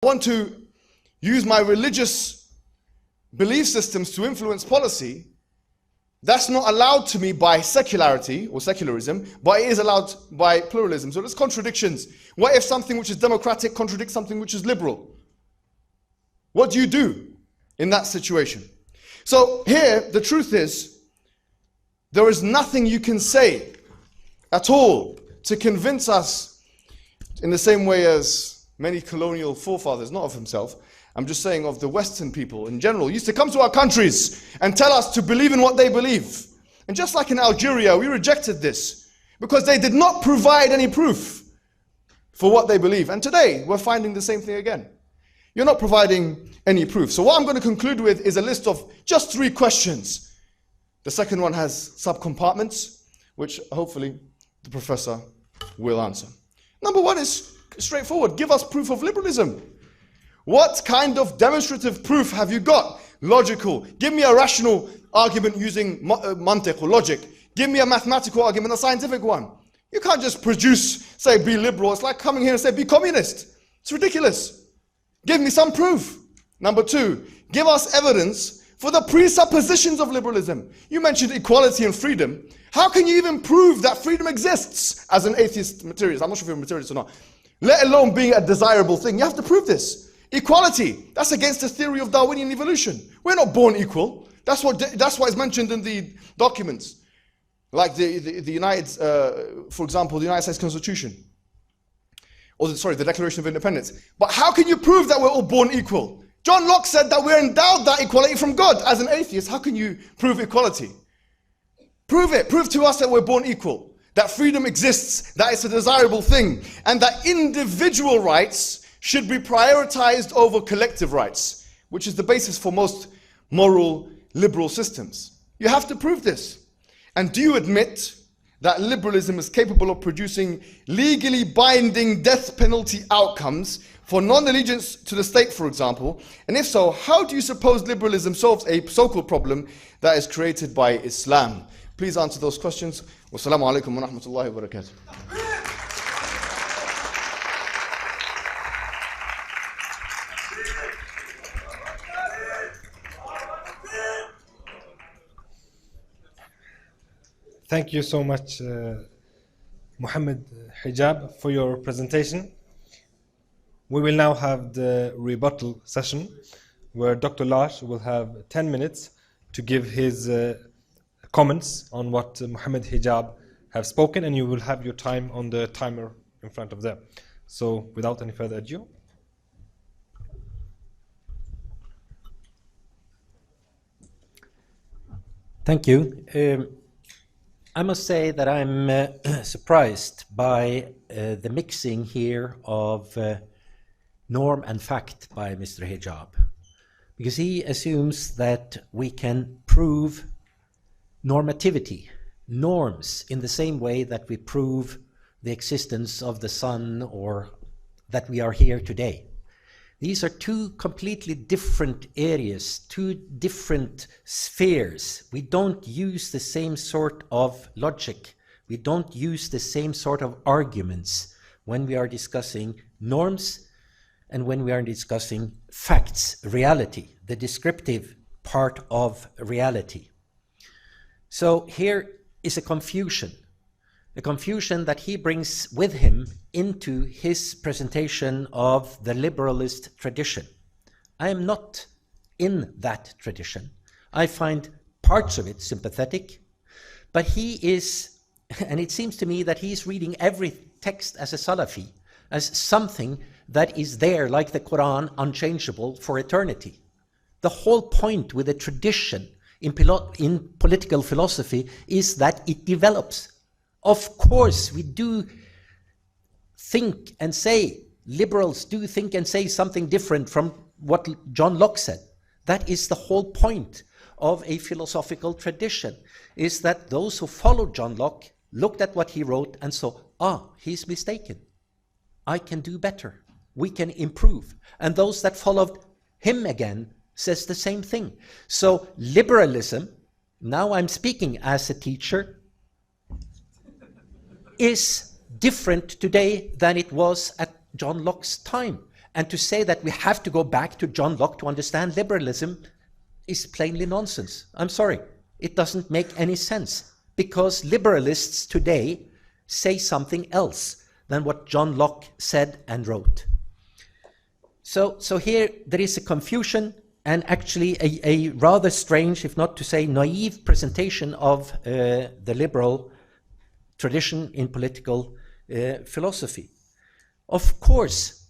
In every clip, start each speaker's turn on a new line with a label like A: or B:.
A: want to use my religious belief systems to influence policy, that's not allowed to me by secularity or secularism, but it is allowed by pluralism. So there's contradictions. What if something which is democratic contradicts something which is liberal? What do you do in that situation? So here, the truth is, there is nothing you can say at all to convince us, in the same way as many colonial forefathers, not of himself, I'm just saying of the Western people in general, used to come to our countries and tell us to believe in what they believe. And just like in Algeria, we rejected this because they did not provide any proof for what they believe. And today, we're finding the same thing again. You're not providing any proof. So what I'm going to conclude with is a list of just 3 questions. The second one has subcompartments, which hopefully the professor will answer. Number 1 is straightforward. Give us proof of liberalism. What kind of demonstrative proof have you got? Logical. Give me a rational argument using mantiq or logic. Give me a mathematical argument, a scientific one. You can't just produce, say, be liberal. It's like coming here and say, be communist. It's ridiculous. Give me some proof. Number 2, give us evidence for the presuppositions of liberalism. You mentioned equality and freedom. How can you even prove that freedom exists as an atheist materialist? I'm not sure if you're a materialist or not. Let alone being a desirable thing. You have to prove this. Equality, that's against the theory of Darwinian evolution. We're not born equal. That's what is mentioned in the documents. Like the United, for example, the United States Constitution. Or the Declaration of Independence. But how can you prove that we're all born equal? John Locke said that we're endowed that equality from God. As an atheist, how can you prove equality? Prove it. Prove to us that we're born equal. That freedom exists, that it's a desirable thing. And that individual rights should be prioritized over collective rights, which is the basis for most moral liberal systems. You have to prove this. And do you admit that liberalism is capable of producing legally binding death penalty outcomes for non-allegiance to the state, for example? And if so, how do you suppose liberalism solves a so-called problem that is created by Islam? Please answer those questions. Wassalamu alaikum wa rahmatullahi wa barakatuh.
B: Thank you so much, Muhammad Hijab, for your presentation. We will now have the rebuttal session, where Dr. Lars will have 10 minutes to give his comments on what Muhammad Hijab have spoken, and you will have your time on the timer in front of them. So, without any further ado.
C: Thank you. I must say that I'm surprised by the mixing here of norm and fact by Mr. Hijab, because he assumes that we can prove normativity, norms, in the same way that we prove the existence of the sun or that we are here today. These are 2 completely different areas, 2 different spheres. We don't use the same sort of logic. We don't use the same sort of arguments when we are discussing norms and when we are discussing facts, reality, the descriptive part of reality. So here is a confusion that he brings with him into his presentation of the liberalist tradition. I am not in that tradition. I find parts of it sympathetic, but he is, and it seems to me that he's reading every text as a Salafi, as something that is there, like the Quran, unchangeable for eternity. The whole point with a tradition in political philosophy is that it develops. Of course, we do think and say, liberals do think and say something different from what John Locke said. That is the whole point of a philosophical tradition, is that those who followed John Locke looked at what he wrote and saw, he's mistaken. I can do better. We can improve. And those that followed him again says the same thing. So liberalism, now I'm speaking as a teacher, is different today than it was at John Locke's time. And to say that we have to go back to John Locke to understand liberalism is plainly nonsense. I'm sorry. It doesn't make any sense, because liberalists today say something else than what John Locke said and wrote. So here there is a confusion and actually a rather strange, if not to say naive, presentation of the liberal tradition in political philosophy. Of course,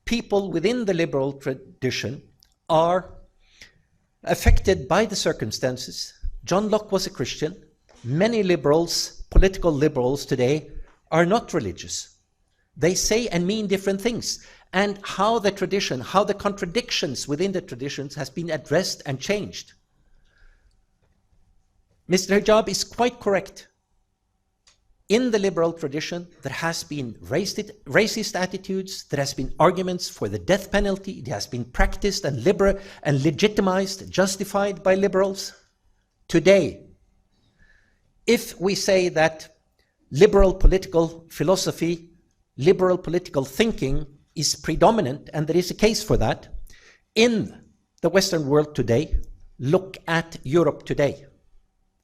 C: people within the liberal tradition are affected by the circumstances. John Locke was a Christian. Many liberals, political liberals today, are not religious. They say and mean different things. And how the tradition, how the contradictions within the traditions has been addressed and changed. Mr. Hijab is quite correct. In the liberal tradition, there has been racist attitudes, there has been arguments for the death penalty, it has been practiced and legitimized, justified by liberals. Today, if we say that liberal political philosophy, liberal political thinking is predominant, and there is a case for that, in the Western world today, look at Europe today.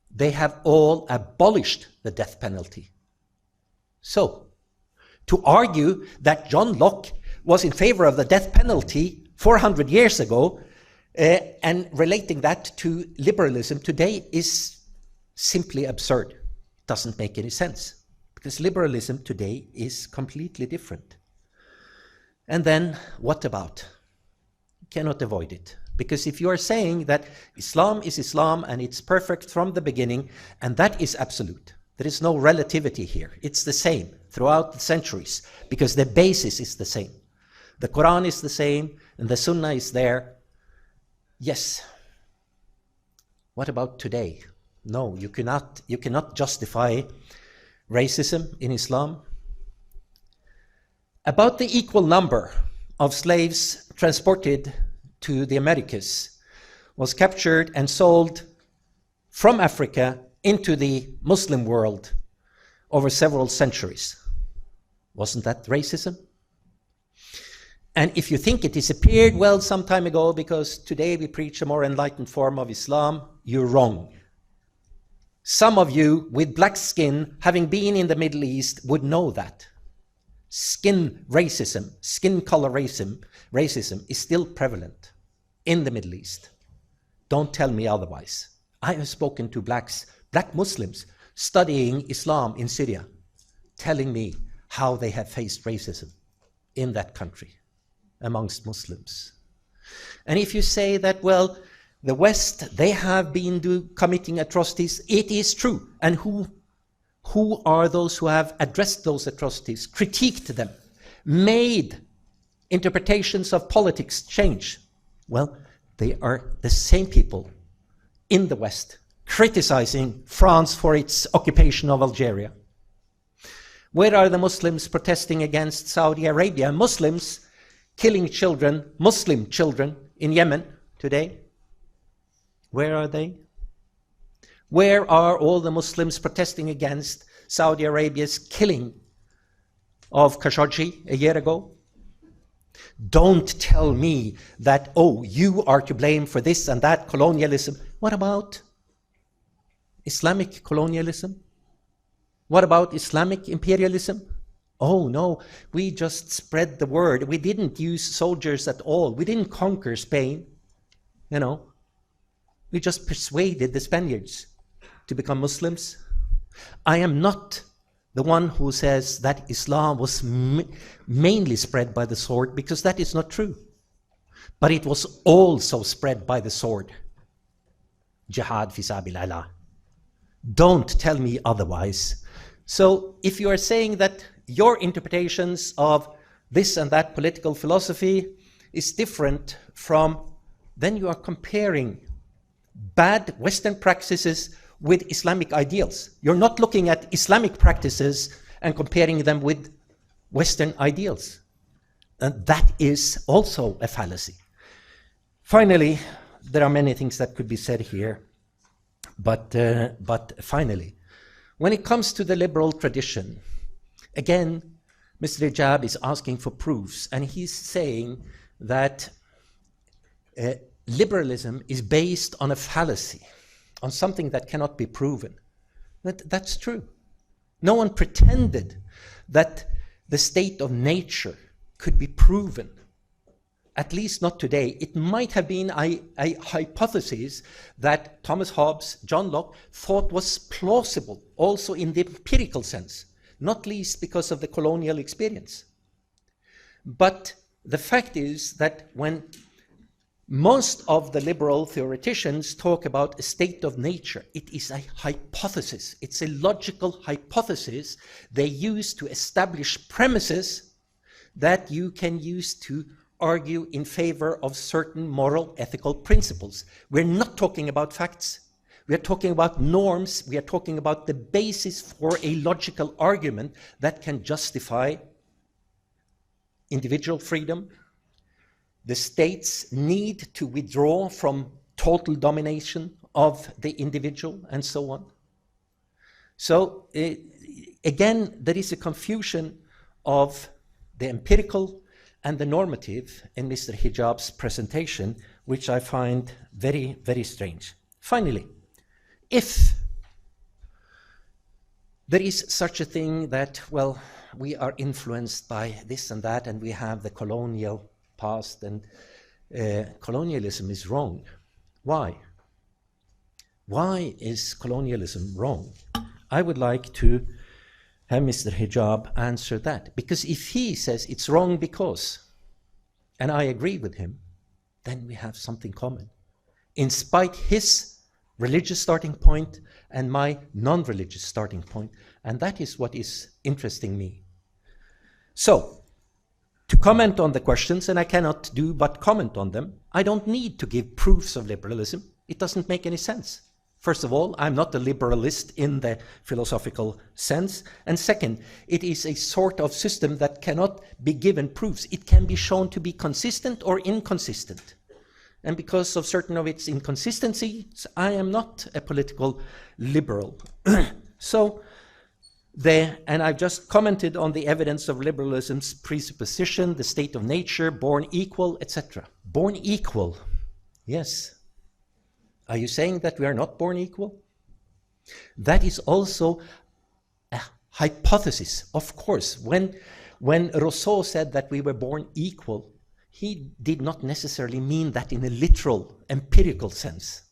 C: They have all abolished the death penalty. So, to argue that John Locke was in favor of the death penalty 400 years ago and relating that to liberalism today is simply absurd. It doesn't make any sense, because liberalism today is completely different. And then, what about? You cannot avoid it. Because if you are saying that Islam is Islam and it's perfect from the beginning, and that is absolute, there is no relativity here. It's the same throughout the centuries, because the basis is the same. The Quran is the same, and the Sunnah is there. Yes. What about today? No, you cannot justify racism in Islam. About the equal number of slaves transported to the Americas was captured and sold from Africa into the Muslim world over several centuries. Wasn't that racism? And if you think it disappeared, well, some time ago, because today we preach a more enlightened form of Islam, you're wrong. Some of you with black skin, having been in the Middle East, would know that. Skin racism, skin color racism is still prevalent in the Middle East. Don't tell me otherwise. I have spoken to black Muslims studying Islam in Syria, telling me how they have faced racism in that country amongst Muslims. And if you say that, well, the West, they have been committing atrocities, it is true. And who are those who have addressed those atrocities, critiqued them, made interpretations of politics change? Well, they are the same people in the West criticizing France for its occupation of Algeria. Where are the Muslims protesting against Saudi Arabia? Muslims killing children, Muslim children in Yemen today. Where are they? Where are all the Muslims protesting against Saudi Arabia's killing of Khashoggi a year ago? Don't tell me that, oh, you are to blame for this and that colonialism. What about Islamic colonialism? What about Islamic imperialism? Oh no, we just spread the word. We didn't use soldiers at all. We didn't conquer Spain. You know, we just persuaded the Spaniards to become Muslims. I am not the one who says that Islam was mainly spread by the sword, because that is not true. But it was also spread by the sword. Jihad fi sabilillah. Don't tell me otherwise. So if you are saying that your interpretations of this and that political philosophy is different from, then you are comparing bad Western practices with Islamic ideals. You're not looking at Islamic practices and comparing them with Western ideals. And that is also a fallacy. Finally, there are many things that could be said here, but finally, when it comes to the liberal tradition, again, Mr. Hijab is asking for proofs, and he's saying that liberalism is based on a fallacy, on something that cannot be proven. That's true. No one pretended that the state of nature could be proven, at least not today. It might have been a hypothesis that Thomas Hobbes, John Locke thought was plausible, also in the empirical sense, not least because of the colonial experience. But the fact is that when most of the liberal theoreticians talk about a state of nature, it is a hypothesis. It's a logical hypothesis they use to establish premises that you can use to argue in favor of certain moral, ethical principles. We're not talking about facts. We are talking about norms. We are talking about the basis for a logical argument that can justify individual freedom, the state's need to withdraw from total domination of the individual, and so on. So again, there is a confusion of the empirical and the normative in Mr. Hijab's presentation, which I find very, very strange. Finally, if there is such a thing that, well, we are influenced by this and that, and we have the colonial past, and colonialism is wrong. Why? Why is colonialism wrong? I would like to have Mr. Hijab answer that. Because if he says it's wrong because, and I agree with him, then we have something common. In spite his religious starting point and my non-religious starting point. And that is what is interesting me. So, to comment on the questions, and I cannot do but comment on them, I don't need to give proofs of liberalism. It doesn't make any sense. First of all, I'm not a liberalist in the philosophical sense. And second, it is a sort of system that cannot be given proofs. It can be shown to be consistent or inconsistent. And because of certain of its inconsistencies, I am not a political liberal. So, and I've just commented on the evidence of liberalism's presupposition, the state of nature, born equal, etc. Born equal, yes. Are you saying that we are not born equal? That is also a hypothesis, of course. When Rousseau said that we were born equal, he did not necessarily mean that in a literal, empirical sense.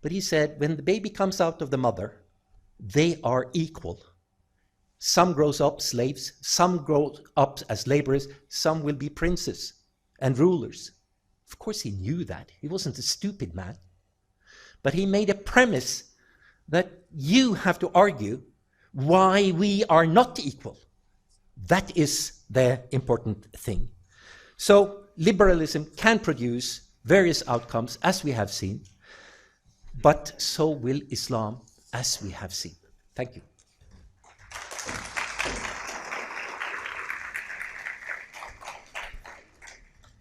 C: But he said, when the baby comes out of the mother, they are equal. Some grows up slaves, some grow up as laborers, some will be princes and rulers. Of course he knew that. He wasn't a stupid man. But he made a premise that you have to argue why we are not equal. That is the important thing. So liberalism can produce various outcomes, as we have seen, but so will Islam, as we have seen. Thank you.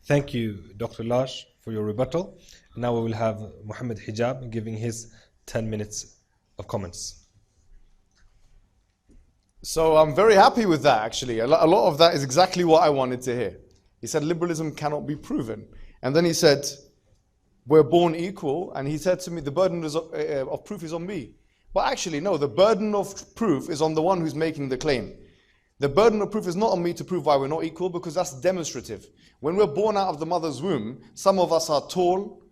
B: Thank you, Dr. Lars, for your rebuttal. Now we will have Muhammad Hijab giving his 10 minutes of comments.
A: So I'm very happy with that, actually. A lot of that is exactly what I wanted to hear. He said liberalism cannot be proven. And then he said, we're born equal. And he said to me, the burden of proof is on me. But actually, no, the burden of proof is on the one who's making the claim. The burden of proof is not on me to prove why we're not equal, because that's demonstrative. When we're born out of the mother's womb, some of us are tall,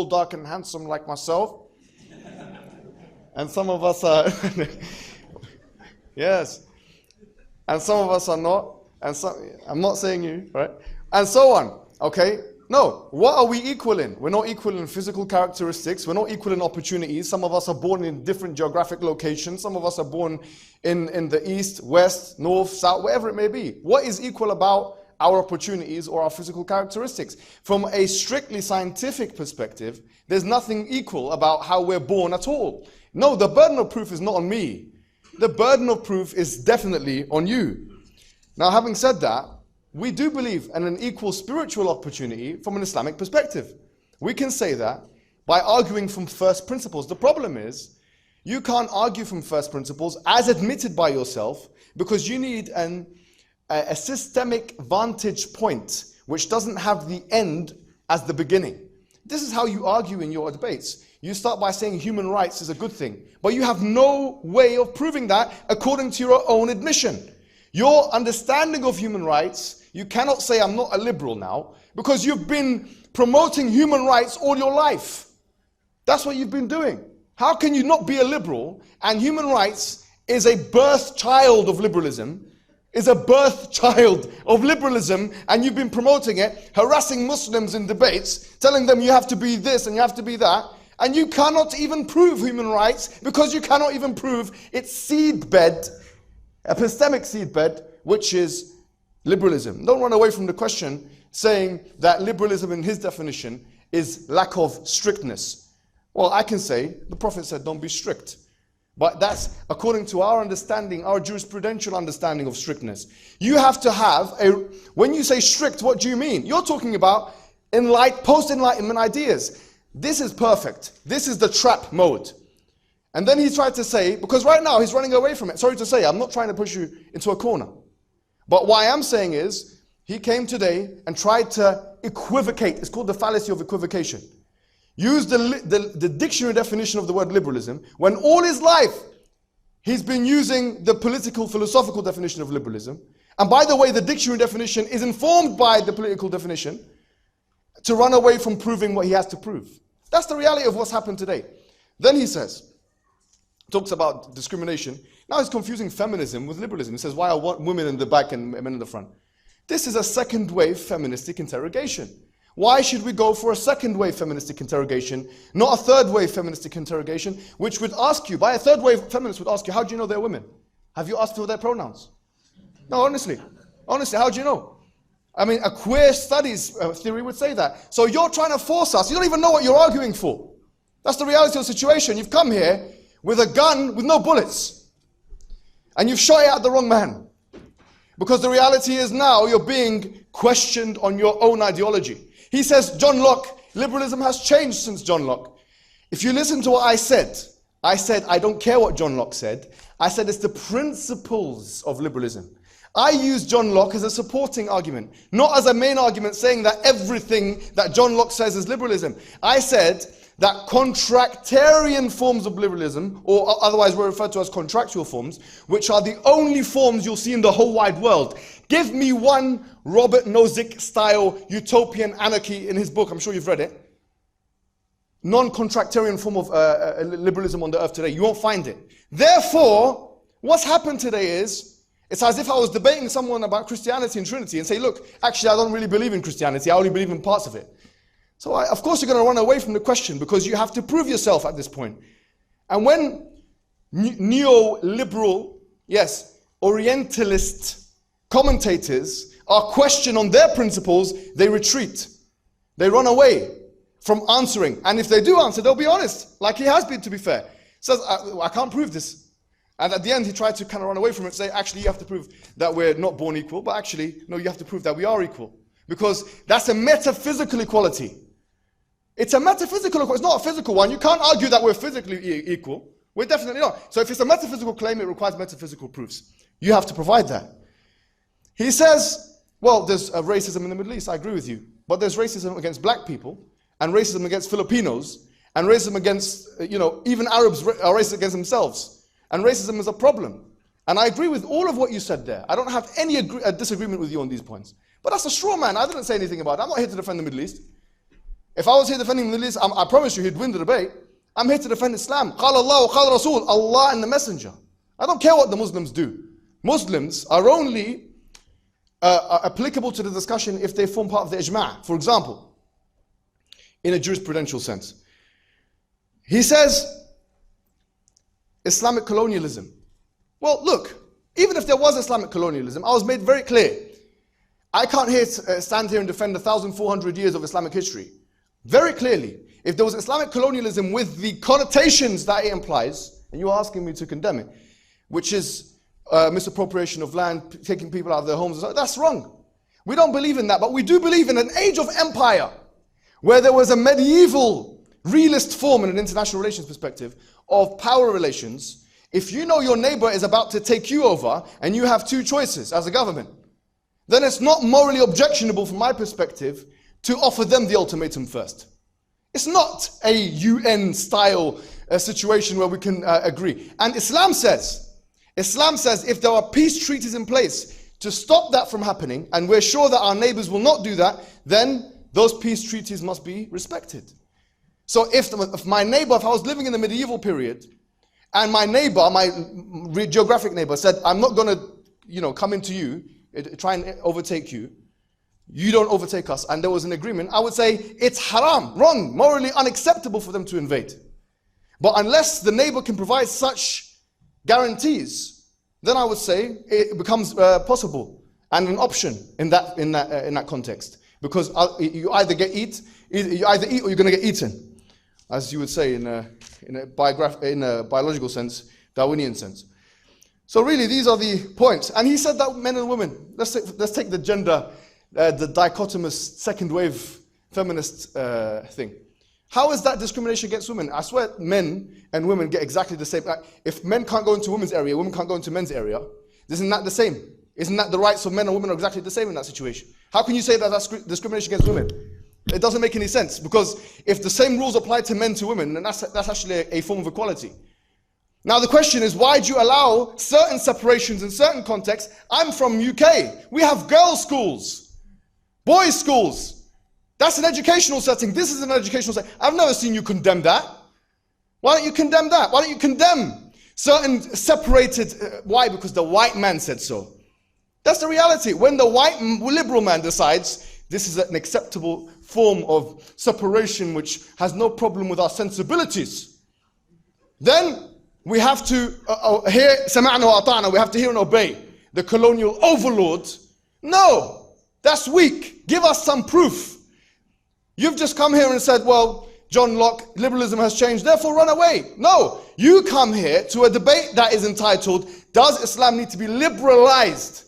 A: dark and handsome like myself. And some of us are, yes. And some of us are not. And some, I'm not saying you, right? And so on, okay? No, what are we equal in? We're not equal in physical characteristics. We're not equal in opportunities. Some of us are born in different geographic locations. Some of us are born in the east, west, north, south, wherever it may be. What is equal about our opportunities or our physical characteristics? From a strictly scientific perspective, there's nothing equal about how we're born at all. No, the burden of proof is not on me. The burden of proof is definitely on you. Now, having said that, we do believe in an equal spiritual opportunity from an Islamic perspective. We can say that by arguing from first principles. The problem is, you can't argue from first principles as admitted by yourself, because you need a systemic vantage point which doesn't have the end as the beginning. This is how you argue in your debates. You start by saying human rights is a good thing, but you have no way of proving that according to your own admission. Your understanding of human rights, you cannot say I'm not a liberal now, because you've been promoting human rights all your life. That's what you've been doing. How can you not be a liberal? And human rights is a birth child of liberalism, and you've been promoting it, harassing Muslims in debates, telling them you have to be this and you have to be that, and you cannot even prove human rights because you cannot even prove its seedbed, epistemic seedbed, which is liberalism. Don't run away from the question saying that liberalism in his definition is lack of strictness. Well, I can say the Prophet said don't be strict. But that's according to our understanding, our jurisprudential understanding of strictness. You have to have when you say strict, what do you mean? You're talking about post-enlightenment ideas. This is perfect. This is the trap mode. And then he tried to say, because right now he's running away from it. Sorry to say, I'm not trying to push you into a corner. But what I am saying is, he came today and tried to equivocate. It's called the fallacy of equivocation. Use the dictionary definition of the word liberalism, when all his life he's been using the political, philosophical definition of liberalism. And by the way, the dictionary definition is informed by the political definition to run away from proving what he has to prove. That's the reality of what's happened today. Then he says, talks about discrimination. Now he's confusing feminism with liberalism. He says, why are women in the back and men in the front? This is a second wave feministic interrogation. Why should we go for a second wave feministic interrogation, not a third wave feministic interrogation, which would ask you, by a third wave feminist would ask you, how do you know they're women? Have you asked for their pronouns? No, honestly, how do you know? I mean, a queer studies theory would say that. So you're trying to force us, you don't even know what you're arguing for. That's the reality of the situation. You've come here with a gun with no bullets, and you've shot it at the wrong man. Because the reality is now you're being questioned on your own ideology. He says, John Locke, liberalism has changed since John Locke. If you listen to what I said, I don't care what John Locke said. I said it's the principles of liberalism. I used John Locke as a supporting argument, not as a main argument saying that everything that John Locke says is liberalism. I said that contractarian forms of liberalism, or otherwise we're referred to as contractual forms, which are the only forms you'll see in the whole wide world. Give me one Robert Nozick style utopian anarchy in his book, I'm sure you've read it. Non-contractarian form of liberalism on the earth today. You won't find it. Therefore, what's happened today is, it's as if I was debating someone about Christianity and Trinity and say, look, actually I don't really believe in Christianity, I only believe in parts of it. So of course you're going to run away from the question because you have to prove yourself at this point. And when neoliberal, yes, Orientalist commentators are questioned on their principles, they retreat. They run away from answering. And if they do answer, they'll be honest, like he has been, to be fair. Says, I can't prove this. And at the end, he tried to kind of run away from it and say, actually, you have to prove that we're not born equal. But actually, no, you have to prove that we are equal. Because that's a metaphysical equality. It's a metaphysical equality. It's not a physical one. You can't argue that we're physically equal. We're definitely not. So if it's a metaphysical claim, it requires metaphysical proofs. You have to provide that. He says, well, there's racism in the Middle East. I agree with you. But there's racism against black people, and racism against Filipinos, and racism against, even Arabs are racist against themselves. And racism is a problem. And I agree with all of what you said there. I don't have any disagreement with you on these points. But that's a straw man. I didn't say anything about it. I'm not here to defend the Middle East. If I was here defending the Middle East, I promise you he'd win the debate. I'm here to defend Islam. قال الله وقال رسول, Allah and the Messenger. I don't care what the Muslims do. Muslims are only applicable to the discussion if they form part of the ijma'. For example, in a jurisprudential sense. He says, Islamic colonialism. Well, look, even if there was Islamic colonialism, I was made very clear. I can't stand here and defend 1,400 years of Islamic history. Very clearly, if there was Islamic colonialism with the connotations that it implies, and you're asking me to condemn it, which is misappropriation of land, taking people out of their homes, that's wrong. We don't believe in that, but we do believe in an age of empire, where there was a medieval realist form in an international relations perspective of power relations. If you know your neighbor is about to take you over and you have two choices as a government, then it's not morally objectionable from my perspective to offer them the ultimatum first. It's not a UN style situation where we can agree. And Islam says if there are peace treaties in place to stop that from happening, and we're sure that our neighbors will not do that, then those peace treaties must be respected. So if my neighbor, if I was living in the medieval period, and my neighbor, my geographic neighbor said, I'm not going to, come into you, try and overtake you, you don't overtake us, and there was an agreement, I would say it's haram, wrong, morally unacceptable for them to invade. But unless the neighbor can provide such guarantees, then I would say it becomes possible and an option in that context, because you either eat or you're going to get eaten, as you would say in a biological sense, Darwinian sense. So really, these are the points. And he said that men and women. Let's take the gender, the dichotomous second wave feminist thing. How is that discrimination against women? I swear men and women get exactly the same. If men can't go into women's area, women can't go into men's area, isn't that the same? Isn't that the rights of men and women are exactly the same in that situation? How can you say that that's discrimination against women? It doesn't make any sense, because if the same rules apply to men to women, then that's actually a form of equality. Now the question is, why do you allow certain separations in certain contexts? I'm from UK. We have girls' schools, boys' schools. That's an educational setting. This is an educational setting. I've never seen you condemn that. Why don't you condemn that? Why don't you condemn certain separated... why? Because the white man said so. That's the reality. When the white liberal man decides this is an acceptable form of separation which has no problem with our sensibilities, then we have to hear سمعنا وأطعنا. We have to hear and obey the colonial overlord. No, that's weak. Give us some proof. You've just come here and said, well, John Locke, liberalism has changed, therefore run away. No, you come here to a debate that is entitled, does Islam need to be liberalized?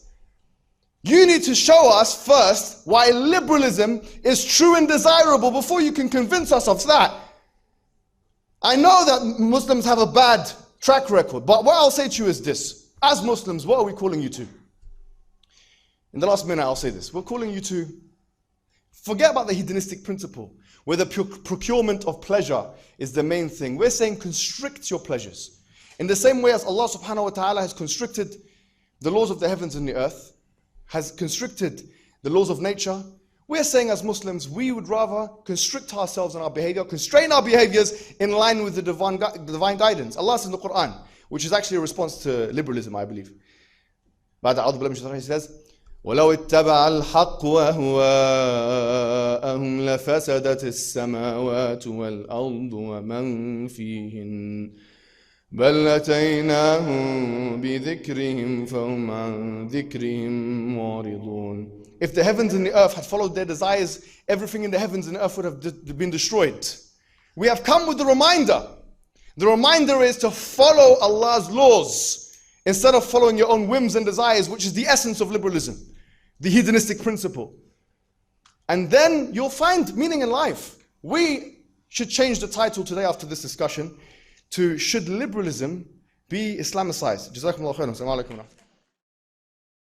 A: You need to show us first why liberalism is true and desirable before you can convince us of that. I know that Muslims have a bad track record, but what I'll say to you is this. As Muslims, what are we calling you to? In the last minute, I'll say this. We're calling you to forget about the hedonistic principle, where the procurement of pleasure is the main thing. We're saying constrict your pleasures. In the same way as Allah subhanahu wa ta'ala has constricted the laws of the heavens and the earth, has constricted the laws of nature, we're saying as Muslims, we would rather constrict ourselves in our behavior, constrain our behaviors in line with the divine guidance. Allah says in the Quran, which is actually a response to liberalism, I believe. He says, وَلَوْ اتَّبَعَ الْحَقُّ وَأَهْوَاءَهُمْ لَفَسَدَتِ السَّمَاوَاتُ وَالْأَرْضُ وَمَنْ فِيهِنَّ بَلْ أَتَيْنَاهُمْ بِذِكْرِهِمْ فَهُمْ عَنْ ذِكْرِهِمْ مُعْرِضُونَ. If the heavens and the earth had followed their desires, everything in the heavens and the earth would have been destroyed. We have come with the reminder. The reminder is to follow Allah's laws instead of following your own whims and desires, which is the essence of liberalism, the hedonistic principle. And then you'll find meaning in life. We should change the title today after this discussion to Should Liberalism Be Islamicized? Jazakum Allah khairan. Assalamu alaikum.